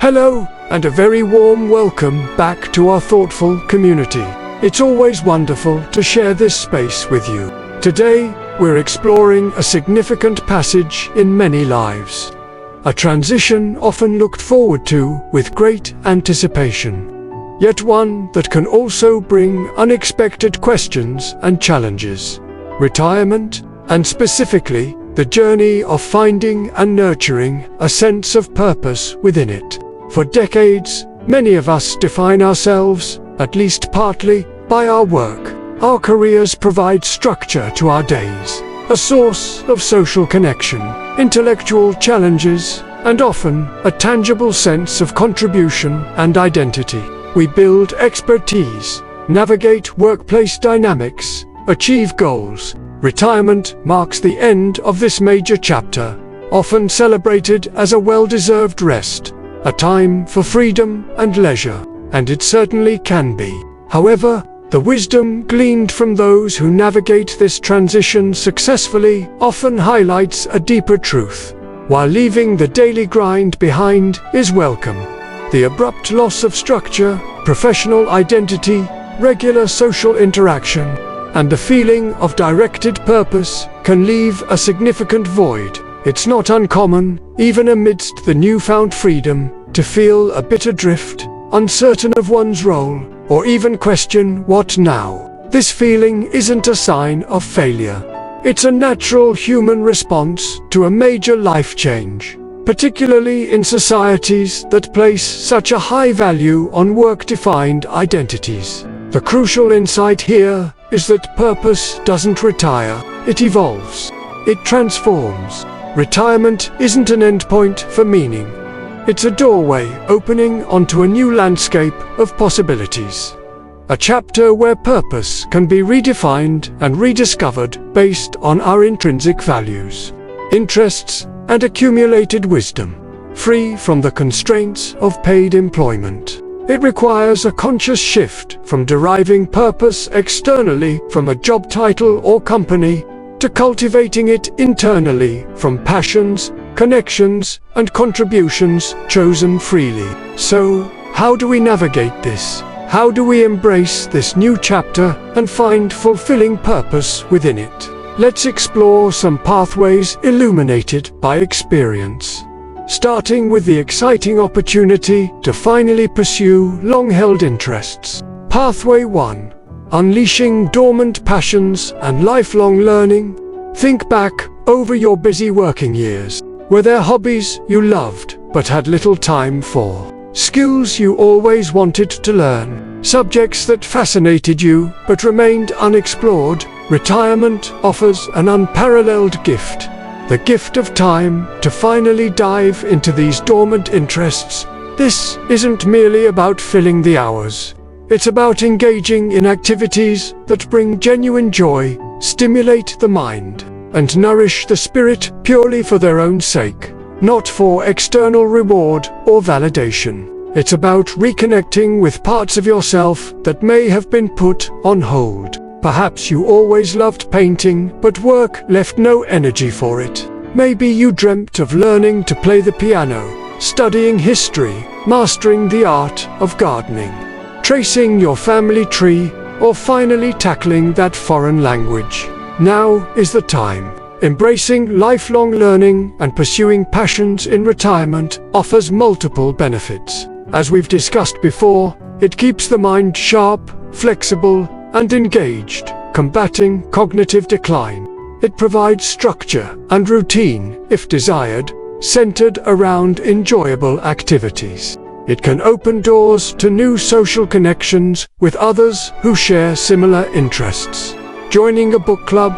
Hello, and a very warm welcome back to our thoughtful community. It's always wonderful to share this space with you. Today, we're exploring a significant passage in many lives. A transition often looked forward to with great anticipation, yet one that can also bring unexpected questions and challenges. Retirement, and specifically, the journey of finding and nurturing a sense of purpose within it. For decades, many of us define ourselves, at least partly, by our work. Our careers provide structure to our days, a source of social connection, intellectual challenges, and often a tangible sense of contribution and identity. We build expertise, navigate workplace dynamics, achieve goals. Retirement marks the end of this major chapter, often celebrated as a well-deserved rest, a time for freedom and leisure, and it certainly can be. However, the wisdom gleaned from those who navigate this transition successfully often highlights a deeper truth. While leaving the daily grind behind is welcome, the abrupt loss of structure, professional identity, regular social interaction, and the feeling of directed purpose can leave a significant void. It's not uncommon, even amidst the newfound freedom, to feel a bit adrift, uncertain of one's role, or even question what now. This feeling isn't a sign of failure. It's a natural human response to a major life change, particularly in societies that place such a high value on work-defined identities. The crucial insight here is that purpose doesn't retire, it evolves. It transforms. Retirement isn't an endpoint for meaning. It's a doorway opening onto a new landscape of possibilities. A chapter where purpose can be redefined and rediscovered based on our intrinsic values, interests, and accumulated wisdom, free from the constraints of paid employment. It requires a conscious shift from deriving purpose externally from a job title or company to cultivating it internally from passions, connections, and contributions chosen freely. So, how do we navigate this? How do we embrace this new chapter and find fulfilling purpose within it? Let's explore some pathways illuminated by experience, starting with the exciting opportunity to finally pursue long-held interests. Pathway 1. Unleashing dormant passions and lifelong learning. Think back over your busy working years. Were there hobbies you loved but had little time for? Skills you always wanted to learn? Subjects that fascinated you but remained unexplored? Retirement offers an unparalleled gift. The gift of time to finally dive into these dormant interests. This isn't merely about filling the hours. It's about engaging in activities that bring genuine joy, stimulate the mind, and nourish the spirit purely for their own sake, not for external reward or validation. It's about reconnecting with parts of yourself that may have been put on hold. Perhaps you always loved painting, but work left no energy for it. Maybe you dreamt of learning to play the piano, studying history, mastering the art of gardening, tracing your family tree, or finally tackling that foreign language. Now is the time. Embracing lifelong learning and pursuing passions in retirement offers multiple benefits. As we've discussed before, it keeps the mind sharp, flexible, and engaged, combating cognitive decline. It provides structure and routine, if desired, centered around enjoyable activities. It can open doors to new social connections with others who share similar interests. Joining a book club,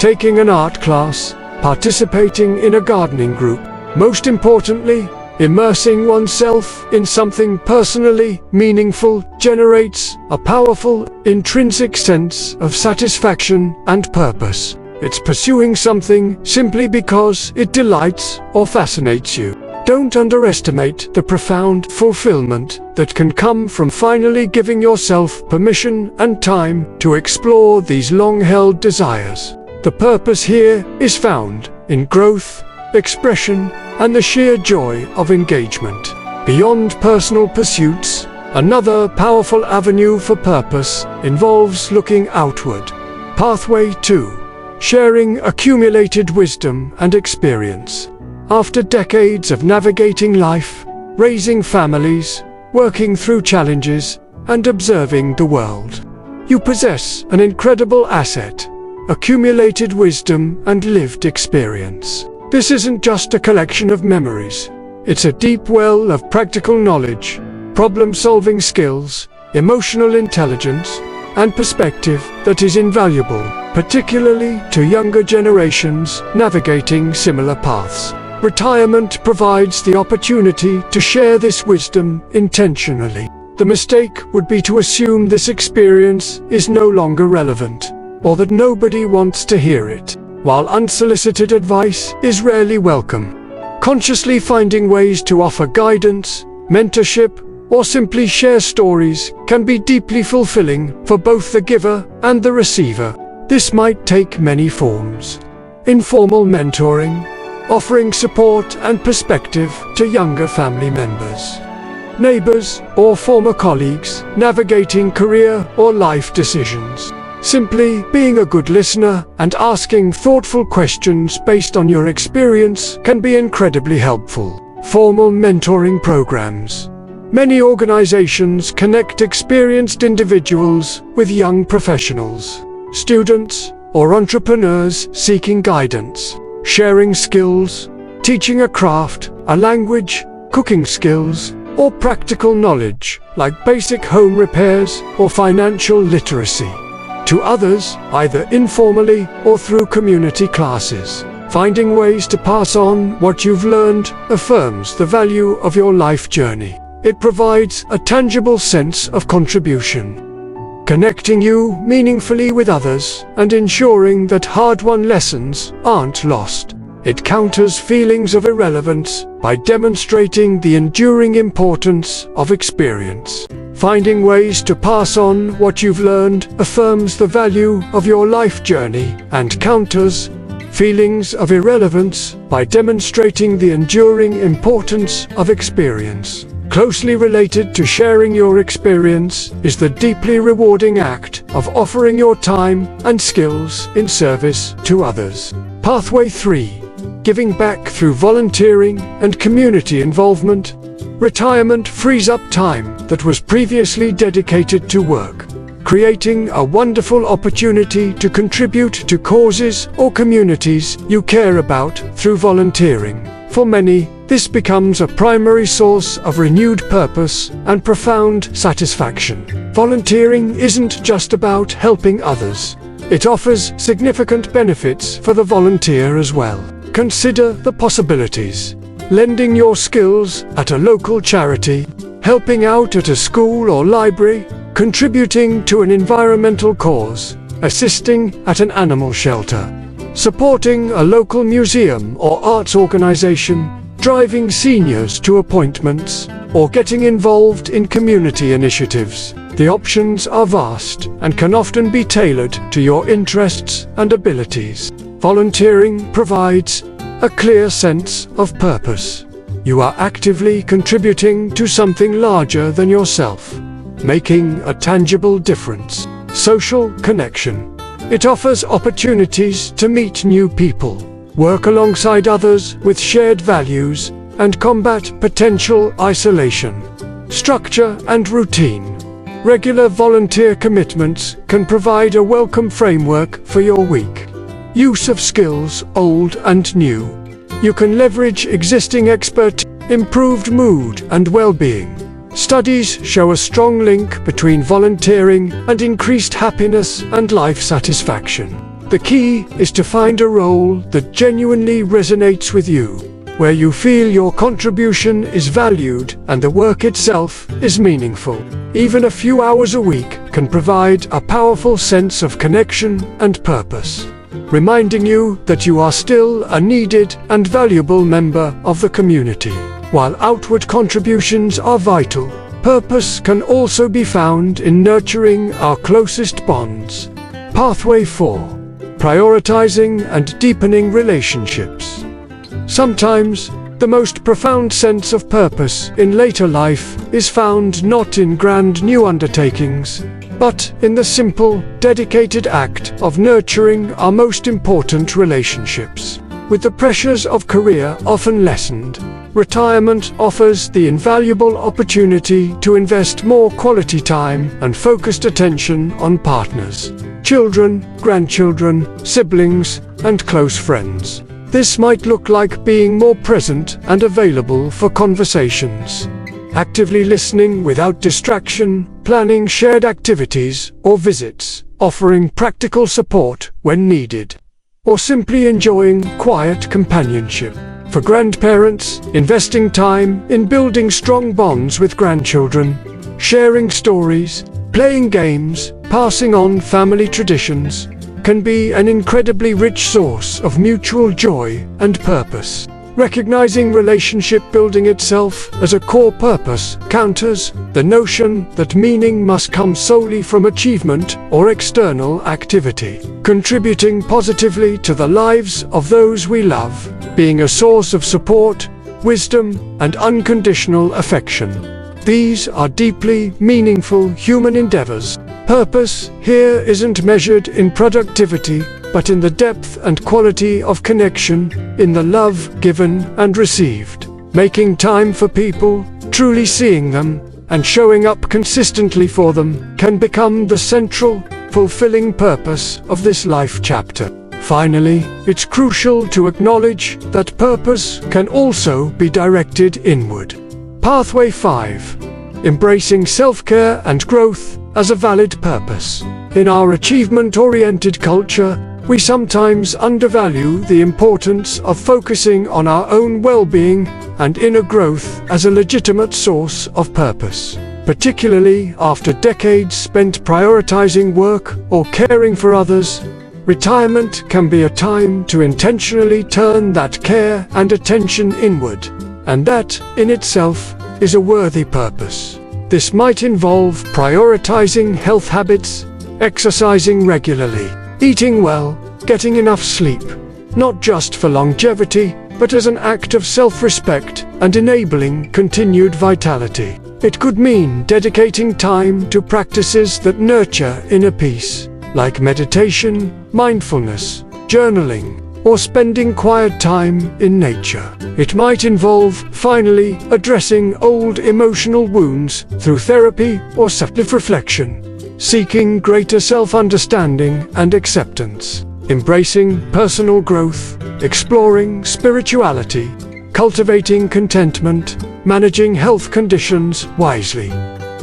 taking an art class, participating in a gardening group. Most importantly, immersing oneself in something personally meaningful generates a powerful, intrinsic sense of satisfaction and purpose. It's pursuing something simply because it delights or fascinates you. Don't underestimate the profound fulfillment that can come from finally giving yourself permission and time to explore these long-held desires. The purpose here is found in growth, expression, and the sheer joy of engagement. Beyond personal pursuits, another powerful avenue for purpose involves looking outward. Pathway 2. Sharing accumulated wisdom and experience. After decades of navigating life, raising families, working through challenges, and observing the world, you possess an incredible asset: accumulated wisdom and lived experience. This isn't just a collection of memories. It's a deep well of practical knowledge, problem-solving skills, emotional intelligence, and perspective that is invaluable, particularly to younger generations navigating similar paths. Retirement provides the opportunity to share this wisdom intentionally. The mistake would be to assume this experience is no longer relevant, or that nobody wants to hear it. While unsolicited advice is rarely welcome, consciously finding ways to offer guidance, mentorship, or simply share stories can be deeply fulfilling for both the giver and the receiver. This might take many forms. Informal mentoring, offering support and perspective to younger family members. Neighbors or former colleagues navigating career or life decisions. Simply being a good listener and asking thoughtful questions based on your experience can be incredibly helpful. Formal mentoring programs. Many organizations connect experienced individuals with young professionals, students, or entrepreneurs seeking guidance, sharing skills, teaching a craft, a language, cooking skills, or practical knowledge like basic home repairs or financial literacy. To others, either informally or through community classes. Finding ways to pass on what you've learned affirms the value of your life journey. It provides a tangible sense of contribution, connecting you meaningfully with others and ensuring that hard-won lessons aren't lost. It counters feelings of irrelevance by demonstrating the enduring importance of experience. Finding ways to pass on what you've learned affirms the value of your life journey and counters feelings of irrelevance by demonstrating the enduring importance of experience. Closely related to sharing your experience is the deeply rewarding act of offering your time and skills in service to others. Pathway 3. Giving back through volunteering and community involvement. Retirement frees up time that was previously dedicated to work, creating a wonderful opportunity to contribute to causes or communities you care about through volunteering. For many, this becomes a primary source of renewed purpose and profound satisfaction. Volunteering isn't just about helping others. It offers significant benefits for the volunteer as well. Consider the possibilities. Lending your skills at a local charity, helping out at a school or library, contributing to an environmental cause, assisting at an animal shelter, supporting a local museum or arts organization, driving seniors to appointments, or getting involved in community initiatives. The options are vast and can often be tailored to your interests and abilities. Volunteering provides a clear sense of purpose. You are actively contributing to something larger than yourself, making a tangible difference. Social connection. It offers opportunities to meet new people, work alongside others with shared values, and combat potential isolation. Structure and routine. Regular volunteer commitments can provide a welcome framework for your week. Use of skills, old and new. You can leverage existing expertise, improved mood and well-being. Studies show a strong link between volunteering and increased happiness and life satisfaction. The key is to find a role that genuinely resonates with you, where you feel your contribution is valued and the work itself is meaningful. Even a few hours a week can provide a powerful sense of connection and purpose, reminding you that you are still a needed and valuable member of the community. While outward contributions are vital, purpose can also be found in nurturing our closest bonds. Pathway 4. Prioritizing and deepening relationships. Sometimes, The most profound sense of purpose in later life is found not in grand new undertakings, but in the simple, dedicated act of nurturing our most important relationships. With the pressures of career often lessened, retirement offers the invaluable opportunity to invest more quality time and focused attention on partners, children, grandchildren, siblings, and close friends. This might look like being more present and available for conversations, actively listening without distraction, planning shared activities or visits, offering practical support when needed, or simply enjoying quiet companionship. For grandparents, investing time in building strong bonds with grandchildren, sharing stories, playing games, passing on family traditions, can be an incredibly rich source of mutual joy and purpose. Recognizing relationship building itself as a core purpose counters the notion that meaning must come solely from achievement or external activity. Contributing positively to the lives of those we love, being a source of support, wisdom, and unconditional affection. These are deeply meaningful human endeavors. Purpose here isn't measured in productivity, but in the depth and quality of connection, in the love given and received. Making time for people, truly seeing them, and showing up consistently for them can become the central, fulfilling purpose of this life chapter. Finally, it's crucial to acknowledge that purpose can also be directed inward. Pathway 5. Embracing self-care and growth as a valid purpose. In our achievement-oriented culture, we sometimes undervalue the importance of focusing on our own well-being and inner growth as a legitimate source of purpose. Particularly after decades spent prioritizing work or caring for others, retirement can be a time to intentionally turn that care and attention inward, and that, in itself, is a worthy purpose. This might involve prioritizing health habits, exercising regularly, eating well, getting enough sleep, not just for longevity, but as an act of self-respect and enabling continued vitality. It could mean dedicating time to practices that nurture inner peace, like meditation, mindfulness, journaling, or spending quiet time in nature. It might involve, finally, addressing old emotional wounds through therapy or self-reflection, seeking greater self-understanding and acceptance, embracing personal growth, exploring spirituality, cultivating contentment, managing health conditions wisely.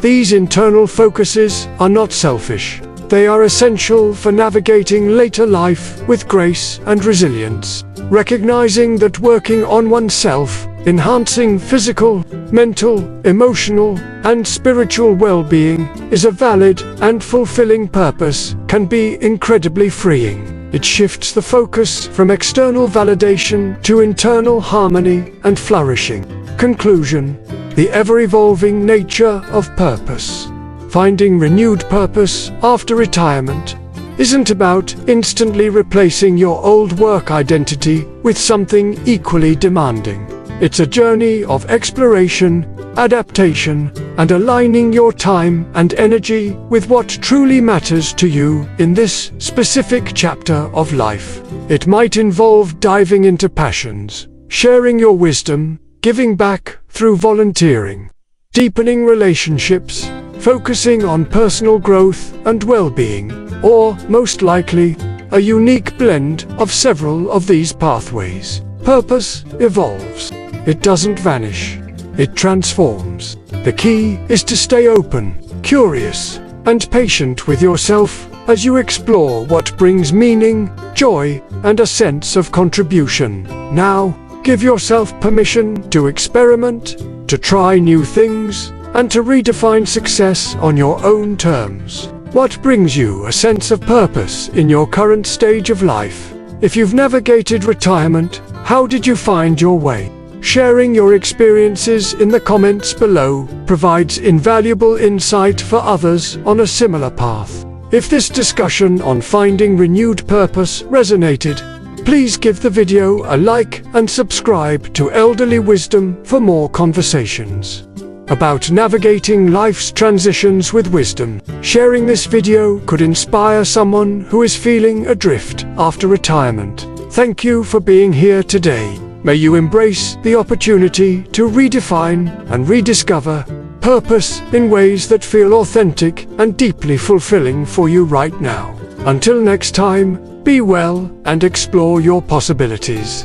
These internal focuses are not selfish. They are essential for navigating later life with grace and resilience. Recognizing that working on oneself, enhancing physical, mental, emotional, and spiritual well-being is a valid and fulfilling purpose can be incredibly freeing. It shifts the focus from external validation to internal harmony and flourishing. Conclusion: the ever-evolving nature of purpose. Finding renewed purpose after retirement isn't about instantly replacing your old work identity with something equally demanding. It's a journey of exploration, adaptation, and aligning your time and energy with what truly matters to you in this specific chapter of life. It might involve diving into passions, sharing your wisdom, giving back through volunteering, deepening relationships, focusing on personal growth and well-being, or, most likely, a unique blend of several of these pathways. Purpose evolves. It doesn't vanish. It transforms. The key is to stay open, curious, and patient with yourself as you explore what brings meaning, joy, and a sense of contribution. Now, give yourself permission to experiment, to try new things, and to redefine success on your own terms. What brings you a sense of purpose in your current stage of life? If you've navigated retirement, how did you find your way? Sharing your experiences in the comments below provides invaluable insight for others on a similar path. If this discussion on finding renewed purpose resonated, Please give the video a like and subscribe to Elderly Wisdom for more conversations about navigating life's transitions with wisdom. Sharing this video could inspire someone who is feeling adrift after retirement. Thank you for being here today. May you embrace the opportunity to redefine and rediscover purpose in ways that feel authentic and deeply fulfilling for you right now. Until next time, be well and explore your possibilities.